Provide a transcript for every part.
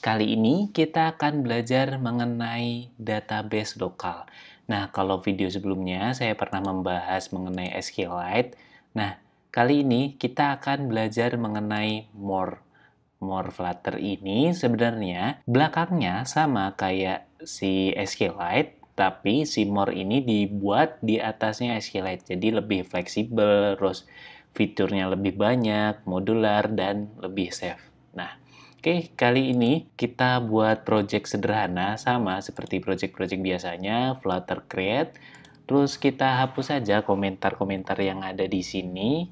Kali ini kita akan belajar mengenai database lokal. Nah, kalau video sebelumnya saya pernah membahas mengenai SQLite. Nah, kali ini kita akan belajar mengenai more. More Flutter ini sebenarnya belakangnya sama kayak si SQLite, tapi si more ini dibuat di atasnya SQLite. Jadi lebih fleksibel, terus fiturnya lebih banyak, modular, dan lebih safe. Nah, oke, kali ini kita buat project sederhana sama seperti project-project biasanya, Flutter Create. Terus kita hapus saja komentar-komentar yang ada di sini.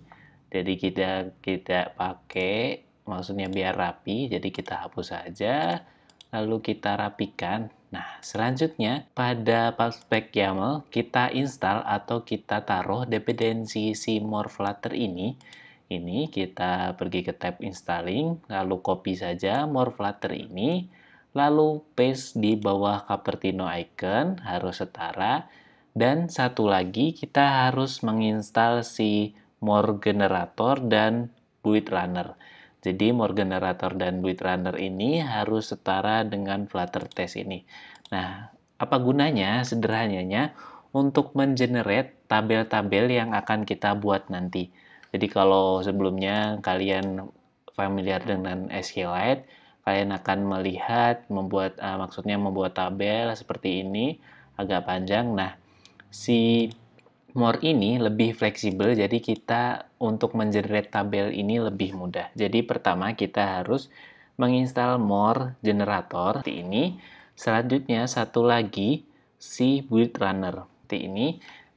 Jadi kita tidak pakai, maksudnya biar rapi, jadi kita hapus saja. Lalu kita rapikan. Nah, selanjutnya pada Pubspec YAML kita install atau kita taruh dependensi si more Flutter ini. Ini kita pergi ke tab installing, lalu copy saja more Flutter ini, lalu paste di bawah Cupertino icon, harus setara, dan satu lagi kita harus menginstal si more generator dan build runner. Jadi more generator dan build runner ini harus setara dengan Flutter test ini. Nah, apa gunanya? Sederhananya untuk mengenerate tabel-tabel yang akan kita buat nanti. Jadi kalau sebelumnya kalian familiar dengan SQLite, kalian akan melihat maksudnya membuat tabel seperti ini agak panjang. Nah, si more ini lebih fleksibel, jadi kita untuk mengenerate tabel ini lebih mudah. Jadi pertama kita harus menginstal more generator seperti ini. Selanjutnya satu lagi si build runner seperti ini.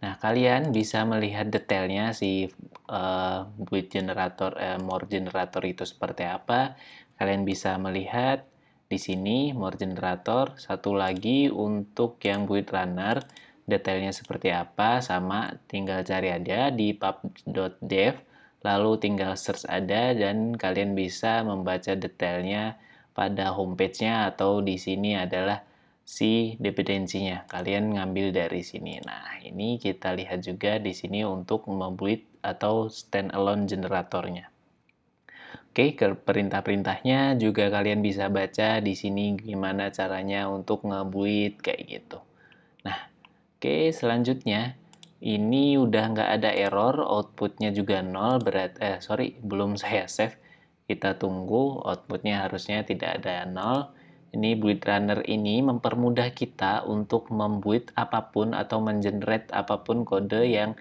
Nah, kalian bisa melihat detailnya si build generator, more generator itu seperti apa. Kalian bisa melihat di sini more generator. Satu lagi untuk yang build runner, detailnya seperti apa, sama tinggal cari aja di pub.dev, lalu tinggal search ada dan kalian bisa membaca detailnya pada homepage-nya atau di sini adalah si dependensinya. Kalian ngambil dari sini. Nah, ini kita lihat juga di sini untuk membuat atau standalone generatornya. Oke, ke perintah-perintahnya juga kalian bisa baca di sini gimana caranya untuk ngebuild kayak gitu. Nah, oke, selanjutnya ini udah nggak ada error, outputnya juga 0, belum saya save. Kita tunggu, outputnya harusnya tidak ada 0. Ini build runner ini mempermudah kita untuk membuat apapun atau mengenerate apapun kode yang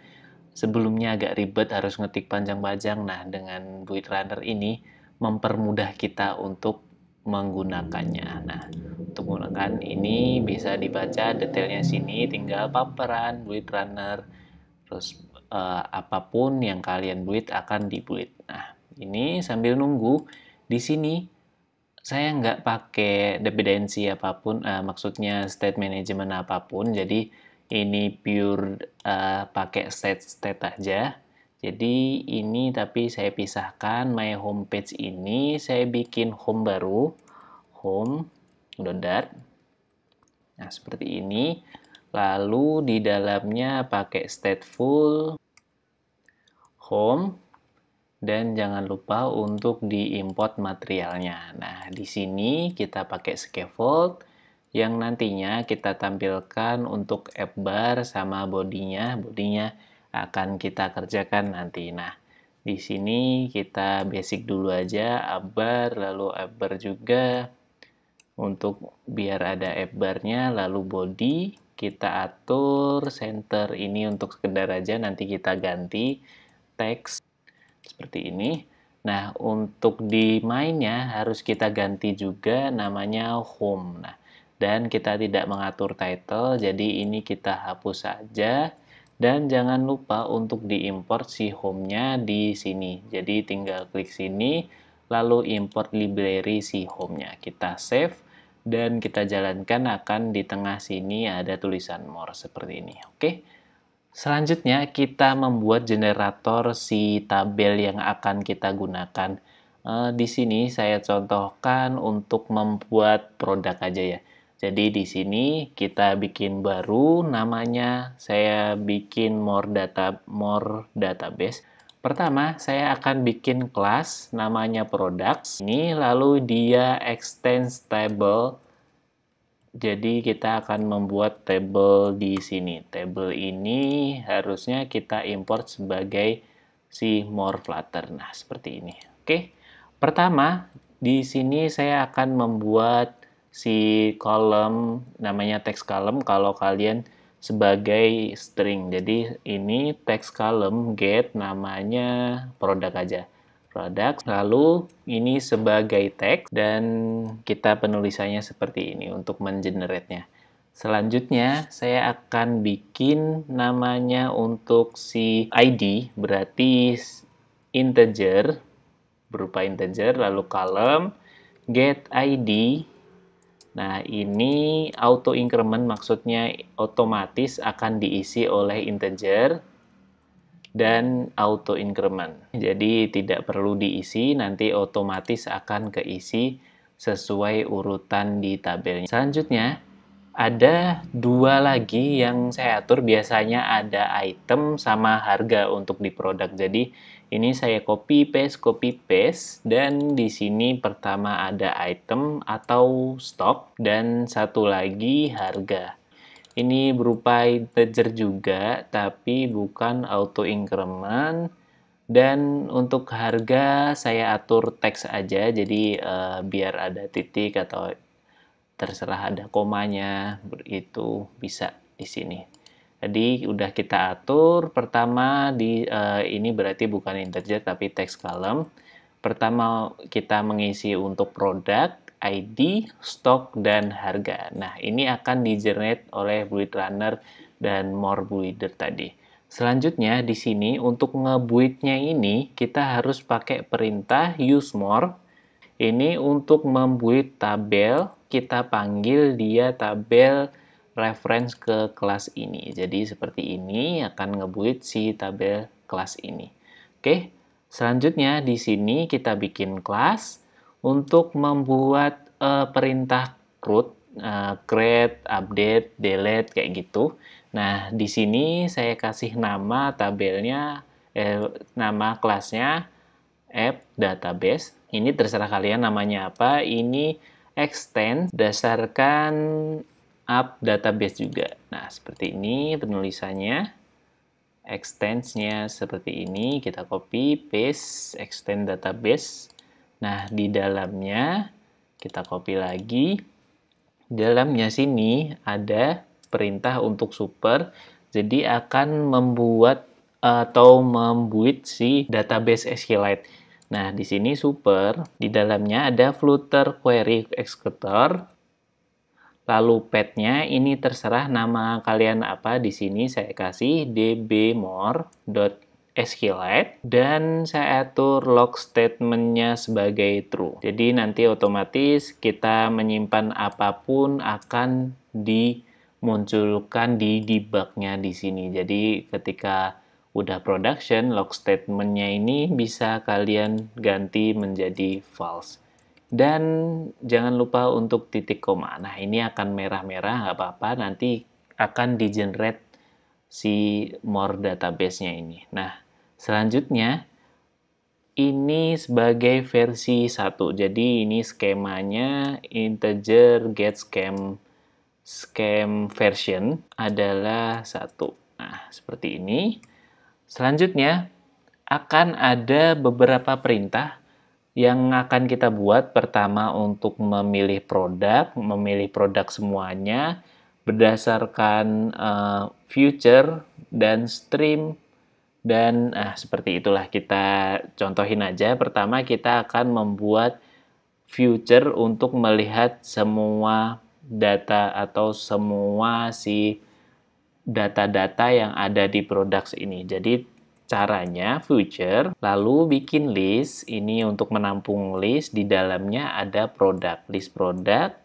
sebelumnya agak ribet harus ngetik panjang-panjang. Nah, dengan build runner ini mempermudah kita untuk menggunakannya. Nah, untuk menggunakan ini bisa dibaca detailnya sini, tinggal paparan, build runner, terus apapun yang kalian build akan dibuild. Nah, ini sambil nunggu, di sini saya nggak pakai dependensi apapun, maksudnya state management apapun, jadi ini pure pakai state aja. Jadi ini tapi saya pisahkan my homepage ini, saya bikin home baru, home dot. Nah, seperti ini. Lalu di dalamnya pakai stateful home dan jangan lupa untuk diimport materialnya. Nah, di sini kita pakai scaffold yang nantinya kita tampilkan untuk app bar sama bodinya. Bodinya akan kita kerjakan nanti. Nah, di sini kita basic dulu aja, app bar, lalu app bar juga. Untuk biar ada app bar-nya, lalu body, kita atur center ini untuk sekedar aja, nanti kita ganti text seperti ini. Nah, untuk di main-nya harus kita ganti juga namanya home. Nah, dan kita tidak mengatur title, jadi ini kita hapus saja. Dan jangan lupa untuk diimport si home-nya di sini. Jadi tinggal klik sini, lalu import library si home-nya. Kita save, dan kita jalankan akan di tengah sini ada tulisan more seperti ini. Oke. Selanjutnya kita membuat generator si tabel yang akan kita gunakan. Di sini saya contohkan untuk membuat produk aja ya. Jadi di sini kita bikin baru, namanya saya bikin more database. Pertama, saya akan bikin kelas namanya products. Ini lalu dia extends table. Jadi kita akan membuat table di sini. Table ini harusnya kita import sebagai si more Flutter. Nah, seperti ini. Oke. Pertama, di sini saya akan membuat si column namanya text column kalau kalian sebagai string. Jadi ini text column get namanya produk aja. Produk, lalu ini sebagai teks dan kita penulisannya seperti ini untuk mengenerate-nya. Selanjutnya saya akan bikin namanya untuk si ID berarti integer berupa integer lalu column get ID. Nah, ini auto increment maksudnya otomatis akan diisi oleh integer dan auto increment. Jadi tidak perlu diisi, nanti otomatis akan keisi sesuai urutan di tabelnya. Selanjutnya, ada dua lagi yang saya atur, biasanya ada item sama harga untuk di produk. Jadi ini saya copy paste, dan di sini pertama ada item atau stok dan satu lagi harga. Ini berupa integer juga, tapi bukan auto increment. Dan untuk harga saya atur teks aja, jadi biar ada titik atau terserah ada komanya, itu bisa di sini. Jadi udah kita atur. Pertama di ini berarti bukan integer tapi text column. Pertama kita mengisi untuk produk, ID, stok, dan harga. Nah, ini akan di-generate oleh Build Runner dan More Builder tadi. Selanjutnya di sini untuk ngebuitnya ini kita harus pakai perintah use more. Ini untuk membuat tabel, kita panggil dia tabel reference ke kelas ini. Jadi seperti ini akan ngebuit si tabel kelas ini. Oke. Selanjutnya di sini kita bikin kelas untuk membuat perintah CRUD, create, update, delete kayak gitu. Nah, di sini saya kasih nama tabelnya, nama kelasnya app database. Ini terserah kalian namanya apa. Ini extend berdasarkan app database juga. Nah, seperti ini penulisannya. Extends-nya seperti ini, kita copy, paste, extend database. Nah, di dalamnya kita copy lagi. Di dalamnya sini ada perintah untuk super, jadi akan membuat atau membuat si database SQLite. Nah, di sini super, di dalamnya ada Flutter Query Executor. Lalu path-nya ini terserah nama kalian apa. Di sini saya kasih dbmore.sqlite dan saya atur log statement-nya sebagai true. Jadi nanti otomatis kita menyimpan apapun akan dimunculkan di debug-nya di sini. Jadi ketika udah production, log statement-nya ini bisa kalian ganti menjadi false. Dan jangan lupa untuk titik koma. Nah, ini akan merah-merah, nggak apa-apa. Nanti akan di-generate si more database-nya ini. Nah, selanjutnya ini sebagai versi 1. Jadi ini skemanya integer get scheme version adalah 1. Nah, seperti ini. Selanjutnya akan ada beberapa perintah yang akan kita buat. Pertama untuk memilih produk semuanya berdasarkan future dan stream dan seperti itulah, kita contohin aja. Pertama kita akan membuat future untuk melihat semua data atau semua si data-data yang ada di produk ini. Jadi caranya future, lalu bikin list, ini untuk menampung list, di dalamnya ada produk, list produk,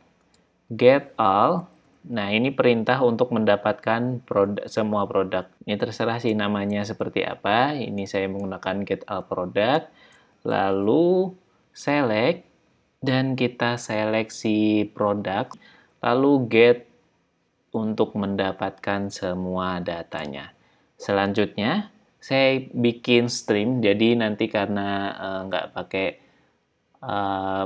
get all. Nah, ini perintah untuk mendapatkan semua produk. Ini terserah sih namanya seperti apa. Ini saya menggunakan get all product, lalu select, dan kita seleksi produk, lalu get untuk mendapatkan semua datanya. Selanjutnya, saya bikin stream, jadi nanti karena nggak pakai,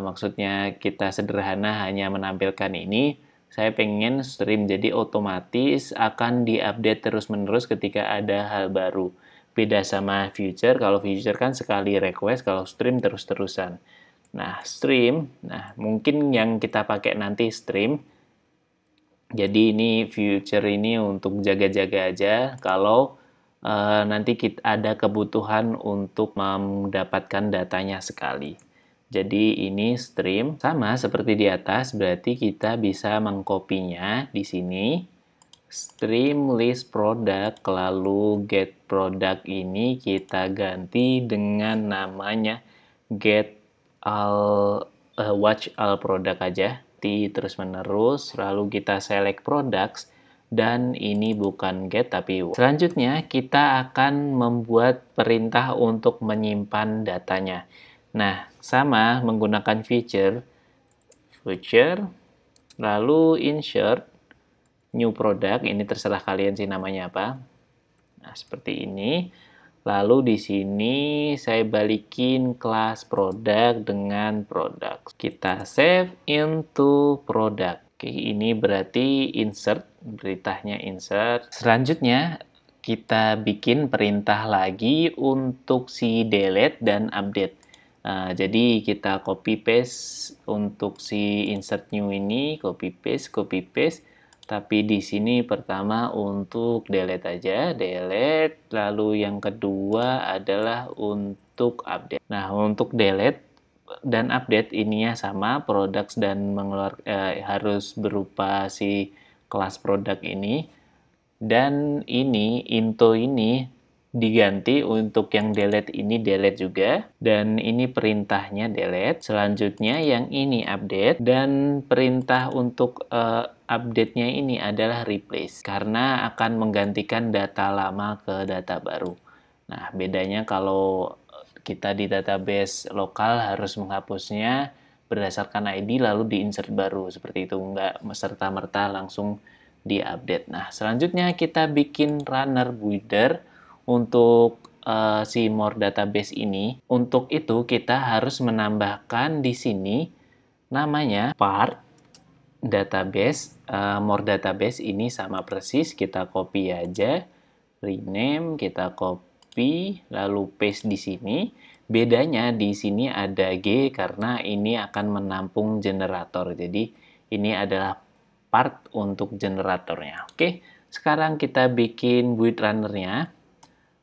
maksudnya kita sederhana hanya menampilkan ini, saya pengen stream, jadi otomatis akan diupdate terus-menerus ketika ada hal baru. Beda sama Future, kalau Future kan sekali request, kalau stream terus-terusan. Nah, stream, nah mungkin yang kita pakai nanti stream, jadi ini Future ini untuk jaga-jaga aja kalau nanti kita ada kebutuhan untuk mendapatkan datanya sekali. Jadi ini stream sama seperti di atas, berarti kita bisa mengkopinya di sini. Stream list product, lalu get product ini kita ganti dengan namanya get all watch all product aja, terus menerus, lalu kita select products, dan ini bukan get tapi selanjutnya kita akan membuat perintah untuk menyimpan datanya. Nah, sama menggunakan feature, lalu insert new product, ini terserah kalian sih namanya apa. Nah, seperti ini. Lalu di sini saya balikin kelas product dengan product. Kita save into product. Oke, ini berarti insert, beritanya insert. Selanjutnya kita bikin perintah lagi untuk si delete dan update. Nah, jadi kita copy paste untuk si insert new ini, copy paste. Tapi di sini pertama untuk delete aja, delete. Lalu yang kedua adalah untuk update. Nah, untuk delete dan update ininya sama, products dan harus berupa si kelas produk ini. Dan ini, into ini diganti untuk yang delete ini delete juga, dan ini perintahnya delete. Selanjutnya yang ini update, dan perintah untuk update-nya ini adalah replace karena akan menggantikan data lama ke data baru. Nah, bedanya kalau kita di database lokal harus menghapusnya berdasarkan ID lalu diinsert baru, seperti itu, nggak serta-merta langsung diupdate. Nah, selanjutnya kita bikin runner builder untuk si more database ini. Untuk itu kita harus menambahkan di sini namanya part database. More database ini sama persis, kita copy aja, rename, kita copy, lalu paste di sini. Bedanya di sini ada G karena ini akan menampung generator. Jadi ini adalah part untuk generatornya. Oke, sekarang kita bikin build runner-nya.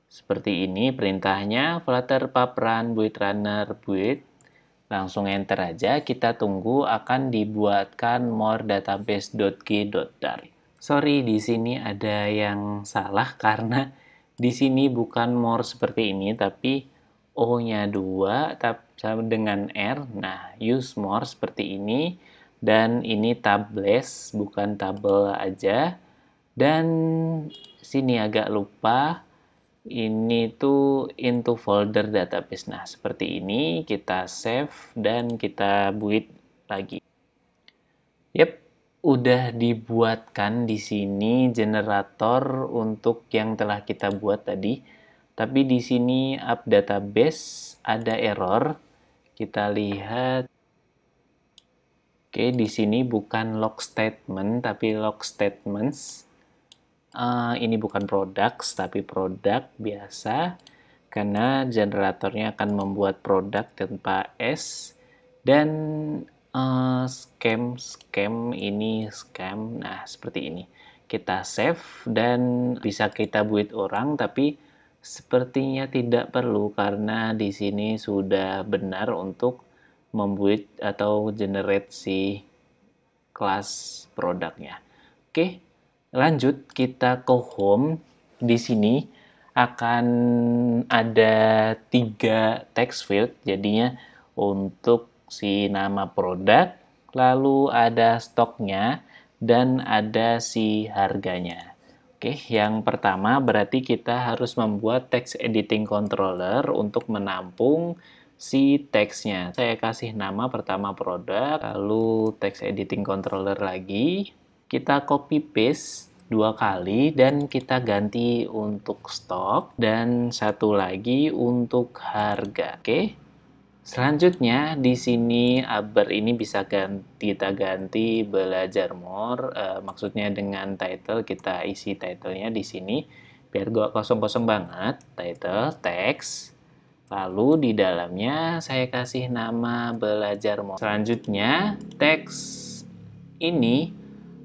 Seperti ini perintahnya, flutter pub run build runner build. Langsung enter aja, kita tunggu akan dibuatkan more database.g.dar. Sorry, di sini ada yang salah karena di sini bukan more seperti ini, tapi O-nya 2 sama dengan R. Nah, use more seperti ini. Dan ini tabless, bukan tabel aja. Dan sini agak lupa, ini tuh into folder database. Nah, seperti ini kita save dan kita build lagi. Yep, udah dibuatkan di sini generator untuk yang telah kita buat tadi. Tapi di sini up database ada error. Kita lihat. Oke, di sini bukan log statement tapi log statements. Ini bukan products tapi produk biasa karena generatornya akan membuat produk tanpa S. Dan scam ini scam. Nah, seperti ini. Kita save dan bisa kita buat orang, tapi sepertinya tidak perlu karena di sini sudah benar untuk membuat atau generate si kelas produknya. Oke, lanjut kita ke home. Di sini akan ada 3 text field, jadinya untuk si nama produk, lalu ada stoknya, dan ada si harganya. Oke, yang pertama berarti kita harus membuat text editing controller untuk menampung si teksnya. Saya kasih nama pertama produk, lalu text editing controller lagi. Kita copy paste 2 kali dan kita ganti untuk stok dan satu lagi untuk harga. Oke. Selanjutnya di sini Uber ini bisa kita ganti belajar more, maksudnya dengan title kita isi titlenya di sini biar gak kosong-kosong banget, title, text. Lalu di dalamnya saya kasih nama belajar more. Selanjutnya teks ini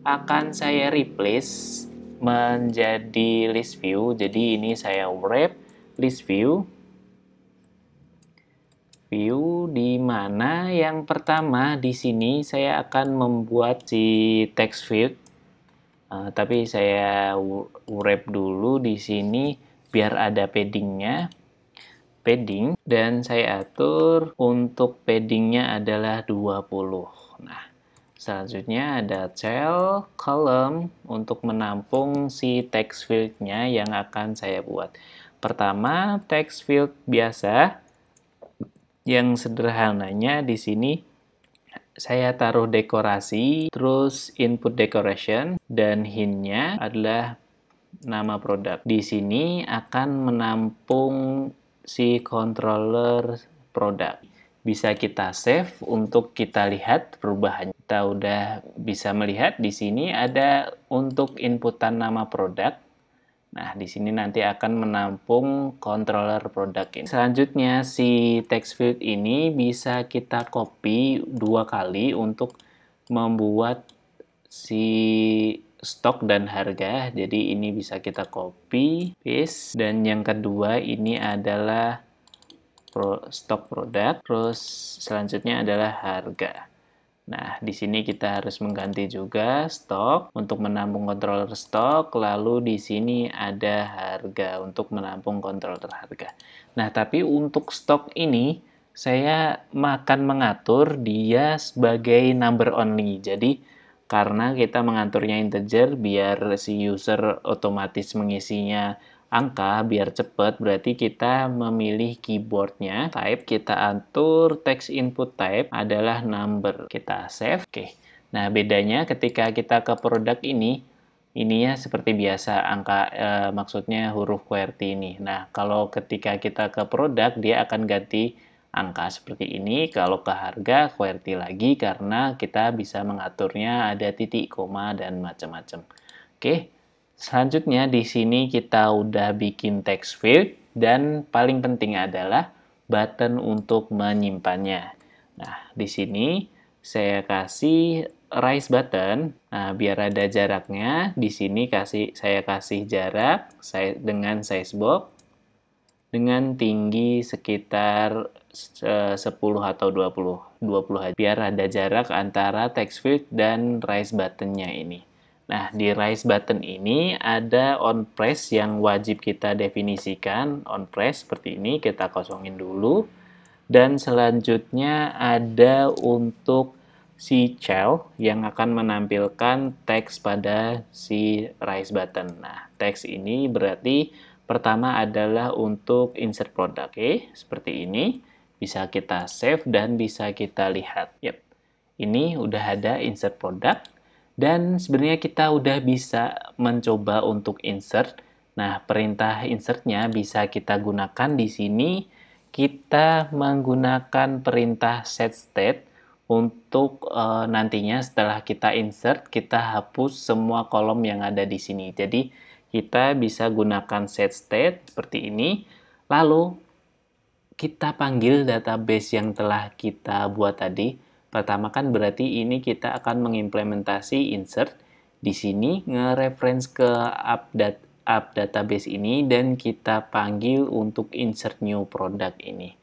akan saya replace menjadi list view. Jadi ini saya wrap list view di mana yang pertama di sini saya akan membuat si text field. Tapi saya wrap dulu di sini biar ada paddingnya. Padding dan saya atur untuk paddingnya adalah 20. Nah, selanjutnya ada cell column untuk menampung si text field-nya yang akan saya buat. Pertama, text field biasa. Yang sederhananya di sini saya taruh dekorasi, terus input decoration, dan hint-nya adalah nama produk. Di sini akan menampung si controller produk. Bisa kita save untuk kita lihat perubahannya. Kita udah bisa melihat di sini ada untuk inputan nama produk. Nah, di sini nanti akan menampung controller produk ini. Selanjutnya, si text field ini bisa kita copy 2 kali untuk membuat si stok dan harga. Jadi ini bisa kita copy, paste. Dan yang kedua ini adalah stok produk. Terus selanjutnya adalah harga. Nah, di sini kita harus mengganti juga stok untuk menampung controller stok, lalu di sini ada harga untuk menampung controller harga. Nah, tapi untuk stok ini saya akan mengatur dia sebagai number only. Jadi, karena kita mengaturnya integer biar si user otomatis mengisinya angka biar cepat, berarti kita memilih keyboardnya. Type kita atur text input type adalah number. Kita save. Oke. Nah, bedanya ketika kita ke produk ini ya seperti biasa angka maksudnya huruf QWERTY ini. Nah, kalau ketika kita ke produk dia akan ganti angka seperti ini. Kalau ke harga QWERTY lagi karena kita bisa mengaturnya ada titik, koma dan macam-macam. Oke. Selanjutnya di sini kita udah bikin text field dan paling penting adalah button untuk menyimpannya. Nah, di sini saya kasih raise button. Nah, biar ada jaraknya, di sini saya kasih jarak dengan size box dengan tinggi sekitar 10 atau 20 aja. Biar ada jarak antara text field dan raise buttonnya ini. Nah, di raise button ini ada on press yang wajib kita definisikan. On press seperti ini, kita kosongin dulu. Dan selanjutnya ada untuk si cell yang akan menampilkan teks pada si raise button. Nah, teks ini berarti pertama adalah untuk insert product. Oke, seperti ini. Bisa kita save dan bisa kita lihat. Yep. Ini udah ada insert product. Dan sebenarnya kita udah bisa mencoba untuk insert. Nah, perintah insertnya bisa kita gunakan di sini. Kita menggunakan perintah set state untuk nantinya setelah kita insert, kita hapus semua kolom yang ada di sini. Jadi, kita bisa gunakan set state seperti ini. Lalu, kita panggil database yang telah kita buat tadi. Pertama kan berarti ini kita akan mengimplementasi insert. Di sini nge-reference ke up database ini dan kita panggil untuk insert new product ini.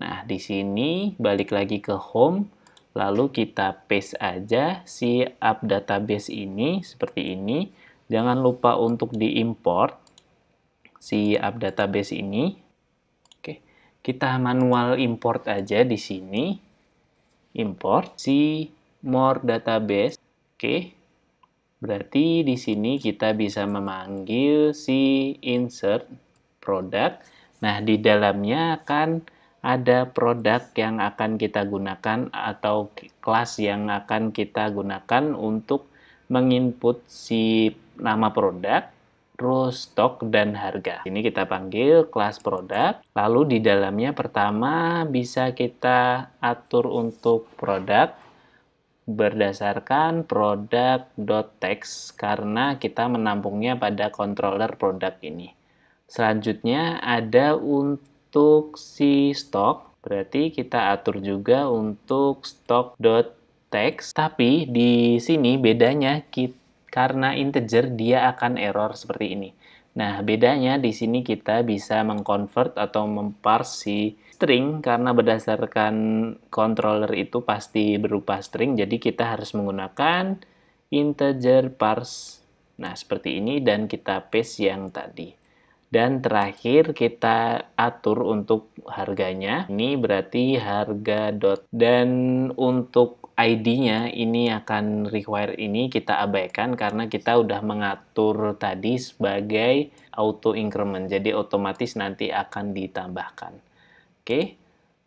Nah, di sini balik lagi ke home, lalu kita paste aja si up database ini seperti ini. Jangan lupa untuk diimport si up database ini. Oke, kita manual import aja di sini. Import si more database. Oke. Berarti di sini kita bisa memanggil si insert product. Nah, di dalamnya akan ada produk yang akan kita gunakan atau kelas yang akan kita gunakan untuk menginput si nama produk, terus stok dan harga. Ini kita panggil kelas produk. Lalu di dalamnya pertama bisa kita atur untuk produk berdasarkan product.text karena kita menampungnya pada controller produk ini. Selanjutnya ada untuk si stok, berarti kita atur juga untuk stock.text, tapi di sini bedanya karena integer dia akan error seperti ini. Nah, bedanya di sini kita bisa mengconvert atau memparse si string karena berdasarkan controller itu pasti berupa string, jadi kita harus menggunakan integer parse. Nah, seperti ini dan kita paste yang tadi. Dan terakhir kita atur untuk harganya. Ini berarti harga dot. Dan untuk ID-nya ini akan require ini kita abaikan karena kita udah mengatur tadi sebagai auto increment. Jadi otomatis nanti akan ditambahkan. Oke.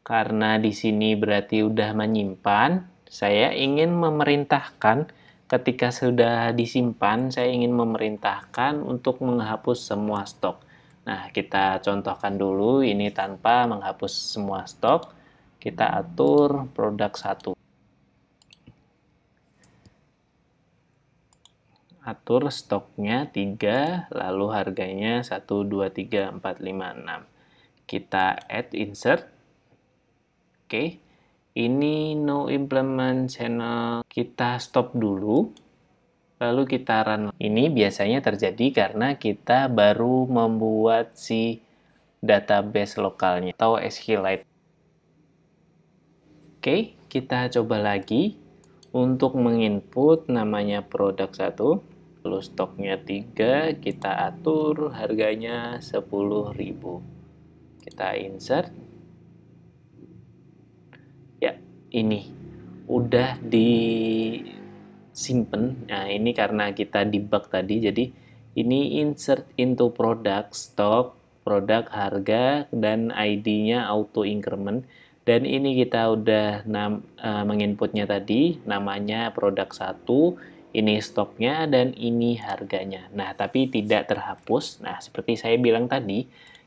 Karena di sini berarti udah menyimpan, saya ingin memerintahkan ketika sudah disimpan, saya ingin memerintahkan untuk menghapus semua stok. Nah, kita contohkan dulu ini tanpa menghapus semua stok. Kita atur produk 1. Atur stoknya 3, lalu harganya 1, 2, 3, 4, 5, 6. Kita add insert. Oke. Ini no implement channel. Kita stop dulu. Lalu kita run. Ini biasanya terjadi karena kita baru membuat si database lokalnya atau SQLite. Oke, kita coba lagi untuk menginput namanya produk 1, lalu stoknya 3, kita atur harganya 10.000. Kita insert. Ya, ini udah disimpan. Nah, ini karena kita debug tadi, jadi ini insert into product, stock, produk, harga, dan ID-nya auto increment. Dan ini kita udah menginputnya tadi, namanya produk 1, ini stoknya, dan ini harganya. Nah, tapi tidak terhapus. Nah, seperti saya bilang tadi,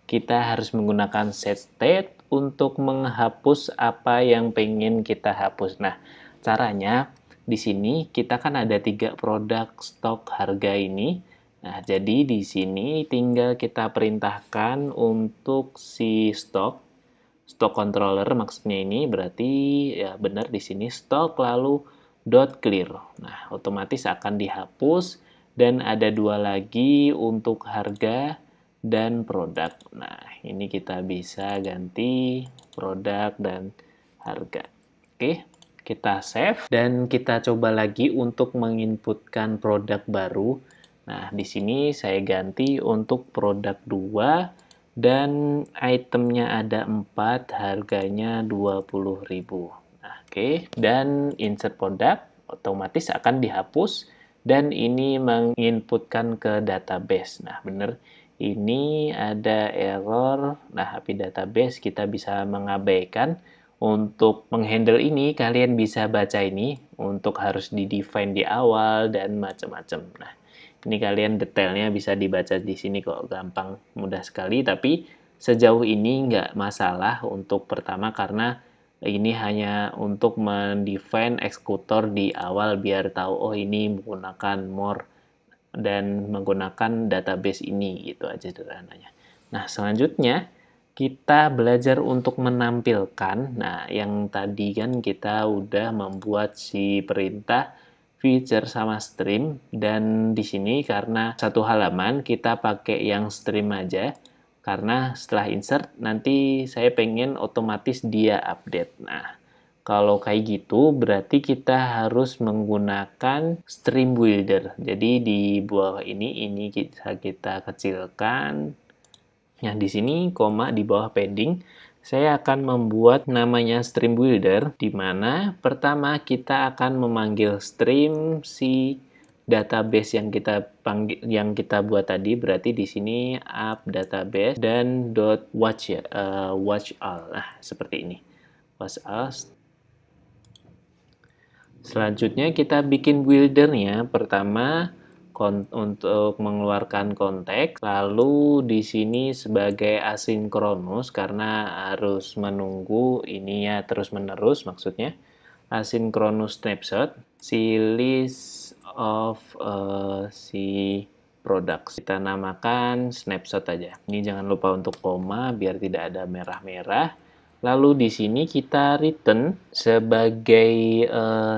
kita harus menggunakan set state untuk menghapus apa yang pengen kita hapus. Nah, caranya di sini kita kan ada 3 produk stok harga ini. Nah, jadi di sini tinggal kita perintahkan untuk si stok controller maksudnya ini berarti ya benar di sini stok lalu dot clear. Nah, otomatis akan dihapus dan ada 2 lagi untuk harga dan produk. Nah, ini kita bisa ganti produk dan harga. Oke, kita save dan kita coba lagi untuk menginputkan produk baru. Nah, di sini saya ganti untuk produk 2 dan itemnya ada 4, harganya 20.000. Nah, oke, dan insert produk otomatis akan dihapus dan ini menginputkan ke database. Nah, benar. Ini ada error. Nah, API database kita bisa mengabaikan. Untuk menghandle ini, kalian bisa baca ini untuk harus di-define di awal dan macam-macam. Nah, ini kalian detailnya bisa dibaca di sini kok, gampang, mudah sekali. Tapi sejauh ini nggak masalah untuk pertama karena ini hanya untuk mendefine eksekutor di awal biar tahu, oh ini menggunakan more dan menggunakan database ini, gitu aja sederhananya. Nah, selanjutnya kita belajar untuk menampilkan. Nah, yang tadi kan kita udah membuat si perintah feature sama stream dan di sini karena satu halaman kita pakai yang stream aja karena setelah insert nanti saya pengen otomatis dia update. Nah, kalau kayak gitu, berarti kita harus menggunakan stream builder. Jadi di bawah ini kita kecilkan. Nah, di sini koma di bawah padding, saya akan membuat namanya stream builder, di mana pertama kita akan memanggil stream si database yang kita buat tadi. Berarti di sini app database dan .watch ya, watch all. Nah, seperti ini. Watch all. Selanjutnya kita bikin buildernya. Pertama untuk mengeluarkan konteks, lalu di sini sebagai asinkronus karena harus menunggu ini ya terus-menerus maksudnya. Asinkronus snapshot, si list of si products. Kita namakan snapshot aja. Ini jangan lupa untuk koma biar tidak ada merah-merah. Lalu di sini kita return sebagai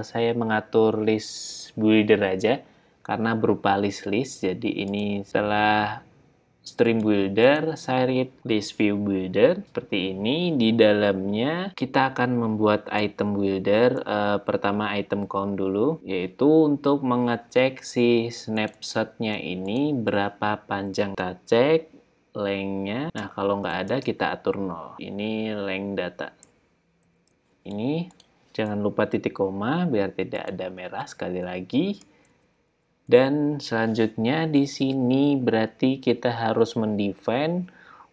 saya mengatur list builder aja karena berupa list-list. Jadi ini setelah stream builder, saya read list view builder seperti ini. Di dalamnya kita akan membuat item builder. Pertama item count dulu, yaitu untuk mengecek si snapshotnya ini berapa panjang. Kita cek lengthnya. Nah kalau nggak ada kita atur 0. Ini length data. Ini jangan lupa titik koma biar tidak ada merah sekali lagi. Dan selanjutnya di sini berarti kita harus mendefine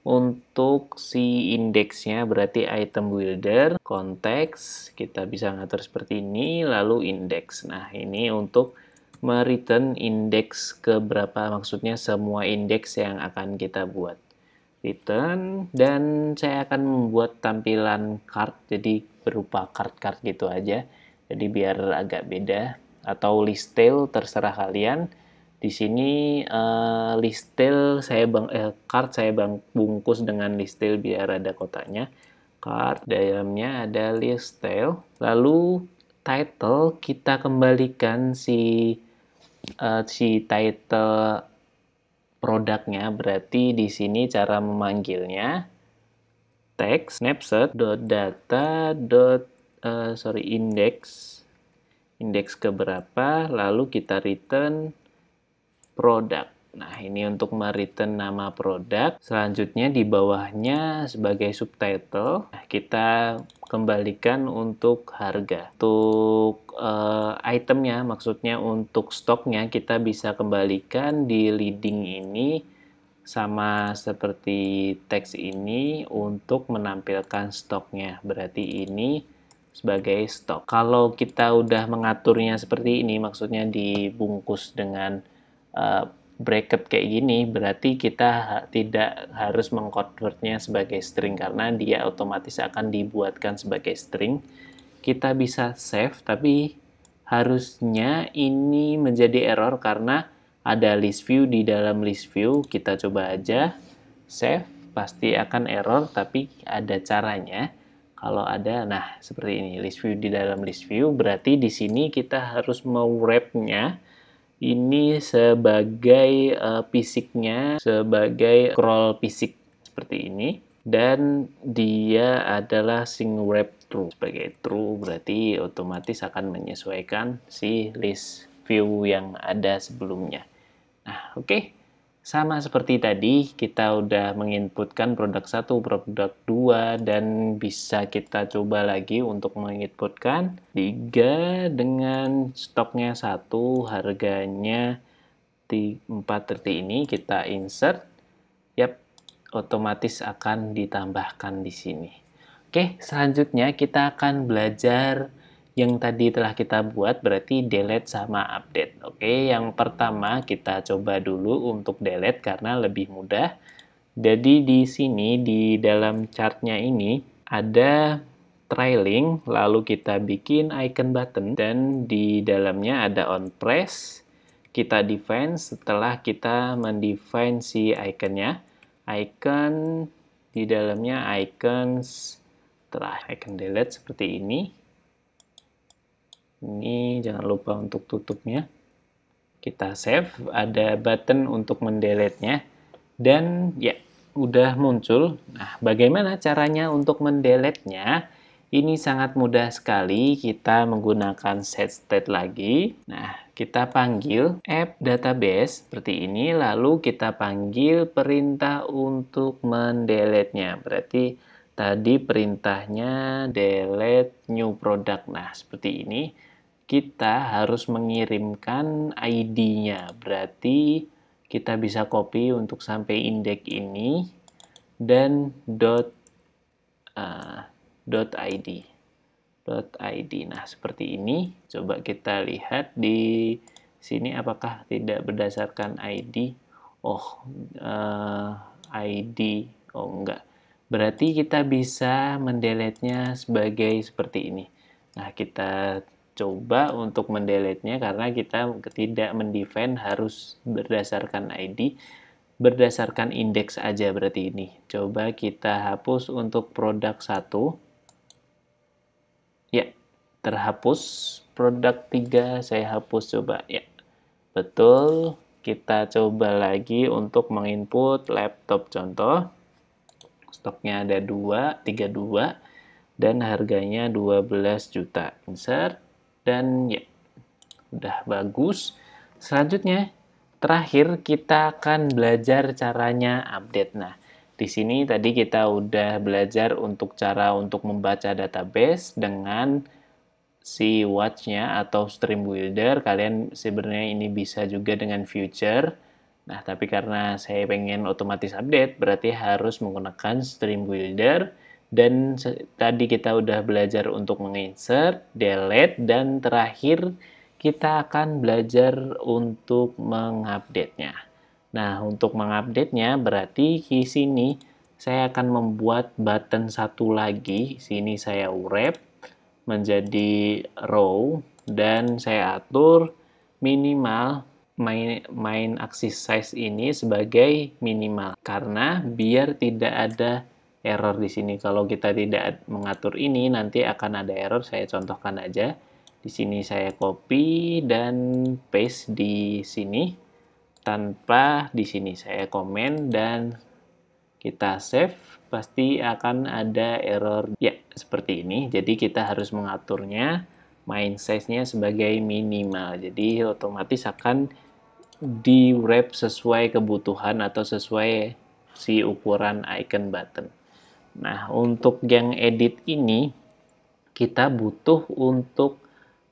untuk si indeksnya, berarti item builder, konteks, kita bisa ngatur seperti ini, lalu indeks. Nah, ini untuk mereturn indeks ke berapa, maksudnya semua indeks yang akan kita buat. Return, dan saya akan membuat tampilan card, jadi berupa card-card gitu aja. Jadi biar agak beda. Atau list tail terserah kalian. Di sini list tail card saya bungkus dengan list tail biar ada kotaknya. Card dalamnya ada list tail. Lalu title kita kembalikan si title produknya, berarti di sini cara memanggilnya text snapshot.data. Indeks keberapa, lalu kita return produk. Nah, ini untuk mereturn nama produk. Selanjutnya di bawahnya sebagai subtitle, nah, kita kembalikan untuk harga. Untuk itemnya, maksudnya untuk stoknya, kita bisa kembalikan di leading ini sama seperti teks ini untuk menampilkan stoknya. Berarti ini sebagai stok. Kalau kita udah mengaturnya seperti ini, maksudnya dibungkus dengan bracket kayak gini, berarti kita tidak harus mengkonvertnya sebagai string karena dia otomatis akan dibuatkan sebagai string. Kita bisa save, tapi harusnya ini menjadi error karena ada list view di dalam list view. Kita coba aja save, pasti akan error, tapi ada caranya. Kalau ada, nah seperti ini, list view di dalam list view, berarti di sini kita harus mau wrap-nya ini sebagai fisiknya, sebagai scroll fisik seperti ini. Dan dia adalah sing wrap true. Sebagai true berarti otomatis akan menyesuaikan si list view yang ada sebelumnya. Nah, oke. Sama seperti tadi, kita udah menginputkan produk 1, produk 2, dan bisa kita coba lagi untuk menginputkan 3 dengan stoknya 1, harganya 4 seperti ini, kita insert. Yap, otomatis akan ditambahkan di sini. Oke, selanjutnya kita akan belajar yang tadi telah kita buat, berarti delete sama update. Oke, yang pertama kita coba dulu untuk delete karena lebih mudah. Jadi di sini di dalam chartnya ini ada trailing, lalu kita bikin icon button dan di dalamnya ada on press. Kita define setelah kita mendefine si iconnya. Icon di dalamnya icons, setelah icon delete seperti ini. Ini jangan lupa untuk tutupnya. Kita save, ada button untuk mendelete-nya. Dan ya, udah muncul. Nah, bagaimana caranya untuk mendelete-nya? Ini sangat mudah sekali. Kita menggunakan set state lagi. Nah, kita panggil app database seperti ini. Lalu kita panggil perintah untuk mendelete-nya. Berarti tadi perintahnya delete new product. Nah, seperti ini. Kita harus mengirimkan ID-nya. Berarti kita bisa copy untuk sampai indeks ini dan .id. Nah, seperti ini. Coba kita lihat di Sini apakah tidak berdasarkan ID? Oh, ID. Oh, enggak. Berarti kita bisa mendelete-nya sebagai seperti ini. Nah, kita coba untuk mendelete-nya karena kita tidak mendefine harus berdasarkan ID, berdasarkan indeks aja berarti ini. Coba kita hapus untuk produk 1. Ya, terhapus. Produk 3 saya hapus coba. Ya, betul. Kita coba lagi untuk menginput laptop contoh. Stoknya ada 32 dan harganya 12 juta. Insert dan ya, udah bagus. Selanjutnya, terakhir kita akan belajar caranya update. Nah, di sini tadi kita udah belajar untuk cara untuk membaca database dengan si watch-nya atau stream builder. Kalian sebenarnya ini bisa juga dengan future. Nah, tapi karena saya pengen otomatis update, berarti harus menggunakan stream builder. Dan tadi kita udah belajar untuk menginsert, delete, dan terakhir kita akan belajar untuk mengupdate-nya. Nah, untuk mengupdate-nya berarti di sini saya akan membuat button satu lagi. Sini saya wrap menjadi row dan saya atur minimal main axis size ini sebagai minimal karena biar tidak ada error di sini. Kalau kita tidak mengatur ini nanti akan ada error. Saya contohkan aja. Di sini saya copy dan paste di sini tanpa di sini saya komen dan kita save, pasti akan ada error. Ya, seperti ini. Jadi kita harus mengaturnya main size-nya sebagai minimal. Jadi otomatis akan di wrap sesuai kebutuhan atau sesuai si ukuran icon button. Nah, untuk yang edit ini kita butuh untuk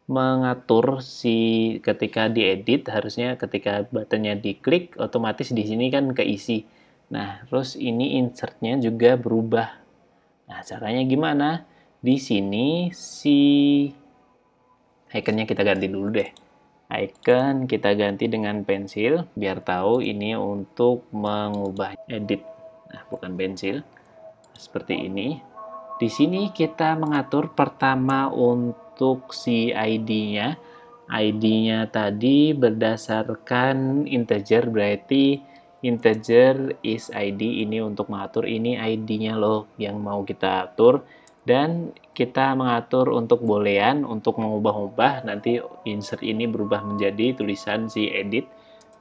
mengatur si ketika diedit harusnya ketika buttonnya diklik otomatis di sini kan keisi. Nah, terus ini insertnya juga berubah. Nah, caranya gimana? Di sini si iconnya kita ganti dulu deh. Icon kita ganti dengan pensil biar tahu ini untuk mengubah edit. Nah, bukan pensil. Seperti ini. Di sini kita mengatur pertama untuk si ID-nya. ID-nya tadi berdasarkan integer, berarti integer is ID. Ini untuk mengatur ini ID-nya loh yang mau kita atur. Dan kita mengatur untuk boolean, untuk mengubah-ubah, nanti insert ini berubah menjadi tulisan si edit.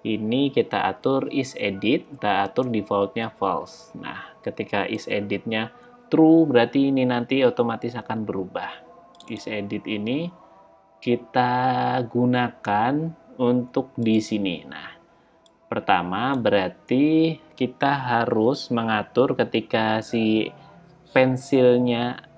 Ini kita atur is edit, kita atur defaultnya false. Nah, ketika is editnya true, berarti ini nanti otomatis akan berubah. Is edit ini kita gunakan untuk di sini. Nah, pertama berarti kita harus mengatur ketika si pensilnya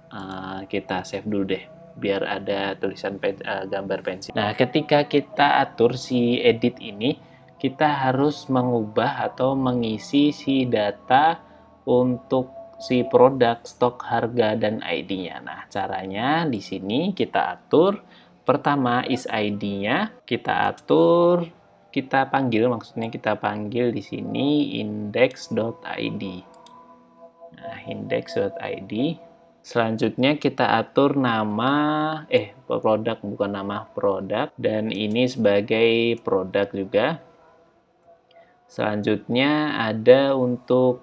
kita save dulu deh biar ada tulisan gambar pensil. Nah, ketika kita atur si edit ini, kita harus mengubah atau mengisi si data untuk si produk, stok, harga, dan ID-nya. Nah, caranya di sini kita atur. Pertama, is ID-nya kita atur, kita panggil, maksudnya kita panggil di sini index.id. Nah, index.id. Selanjutnya kita atur nama, produk bukan nama produk, dan ini sebagai produk juga. Selanjutnya ada untuk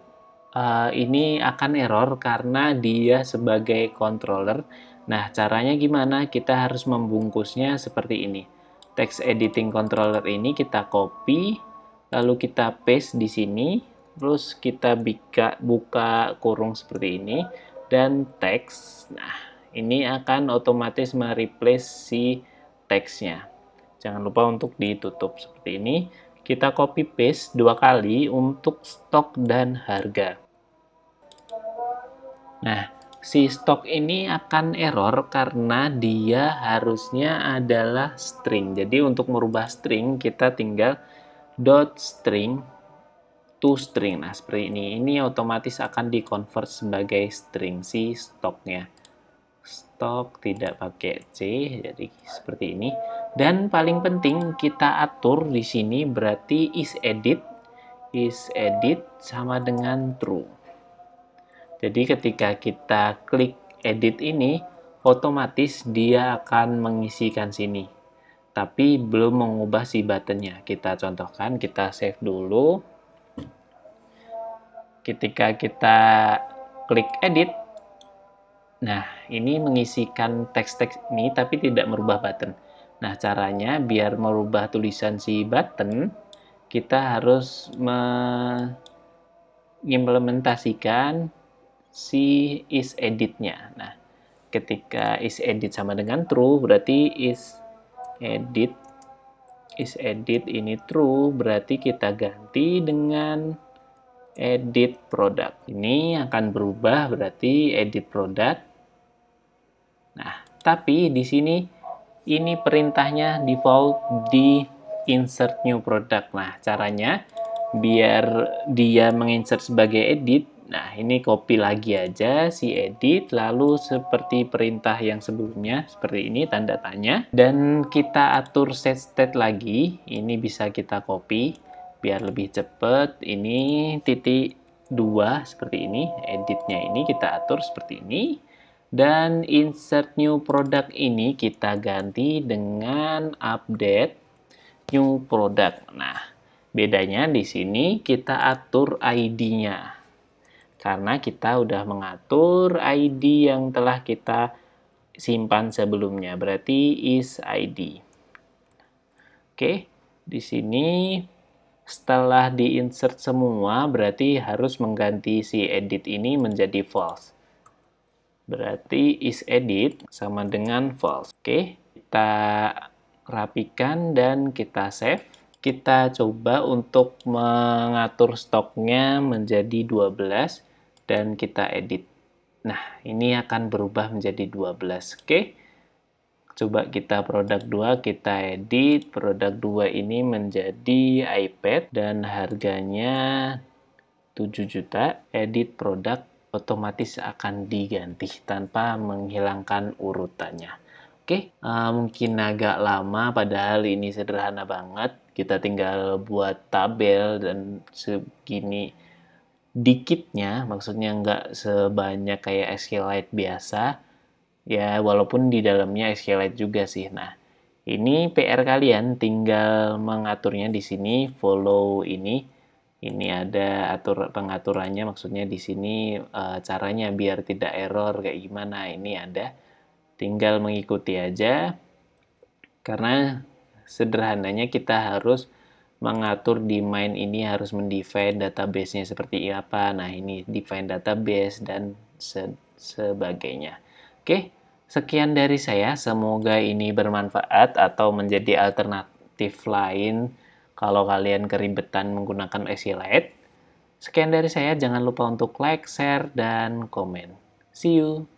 ini akan error karena dia sebagai controller. Nah, caranya gimana? Kita harus membungkusnya seperti ini. Text editing controller ini kita copy, lalu kita paste di sini, terus kita buka kurung seperti ini, dan teks. Nah, ini akan otomatis mereplace si teksnya. Jangan lupa untuk ditutup seperti ini. Kita copy paste 2 kali untuk stok dan harga. Nah, si stok ini akan error karena dia harusnya adalah string. Jadi untuk merubah string kita tinggal dot string to string. Nah, seperti ini. Ini otomatis akan di-convert sebagai string si stoknya. Stok tidak pakai C, jadi seperti ini. Dan paling penting kita atur di sini berarti isEdit sama dengan true. Jadi ketika kita klik edit ini, otomatis dia akan mengisikan sini. Tapi belum mengubah si buttonnya. Kita contohkan, kita save dulu. Ketika kita klik edit, nah ini mengisikan teks-teks ini tapi tidak merubah button. Nah caranya biar merubah tulisan si button, kita harus mengimplementasikan si isEdit-nya. Nah, ketika isEdit sama dengan true, berarti isEdit ini true, berarti kita ganti dengan edit product. Ini akan berubah berarti edit product. Nah, tapi di sini ini perintahnya default di insert new product. Nah, caranya biar dia menginsert sebagai edit, nah ini copy lagi aja si edit, lalu seperti perintah yang sebelumnya, seperti ini tanda tanya, dan kita atur set state lagi, ini bisa kita copy, biar lebih cepat. Ini titik 2 seperti ini, editnya ini kita atur seperti ini, dan insert new product ini kita ganti dengan update new product. Nah, bedanya di sini kita atur ID-nya. Karena kita udah mengatur ID yang telah kita simpan sebelumnya. Berarti is ID. Oke, di sini setelah di-insert semua, berarti harus mengganti si edit ini menjadi false. Berarti isEdit sama dengan false. Oke, kita rapikan dan kita save. Kita coba untuk mengatur stoknya menjadi 12 dan kita edit. Nah, ini akan berubah menjadi 12. Oke. Coba kita produk 2, kita edit. Produk 2 ini menjadi iPad dan harganya 7 juta. Edit produk otomatis akan diganti tanpa menghilangkan urutannya. Oke, mungkin agak lama padahal ini sederhana banget. Kita tinggal buat tabel dan segini dikitnya, maksudnya nggak sebanyak kayak SQLite biasa. Ya, walaupun di dalamnya SQLite juga sih. Nah, ini PR kalian tinggal mengaturnya di sini, follow ini. Ini ada pengaturannya, maksudnya di sini caranya biar tidak error kayak gimana. Ini ada. Tinggal mengikuti aja. Karena sederhananya kita harus mengatur di main ini harus mendefine database-nya seperti apa. Nah, ini define database dan sebagainya. Oke, sekian dari saya. Semoga ini bermanfaat atau menjadi alternatif lain kalau kalian keribetan menggunakan SQLite. Sekian dari saya. Jangan lupa untuk like, share, dan komen. See you!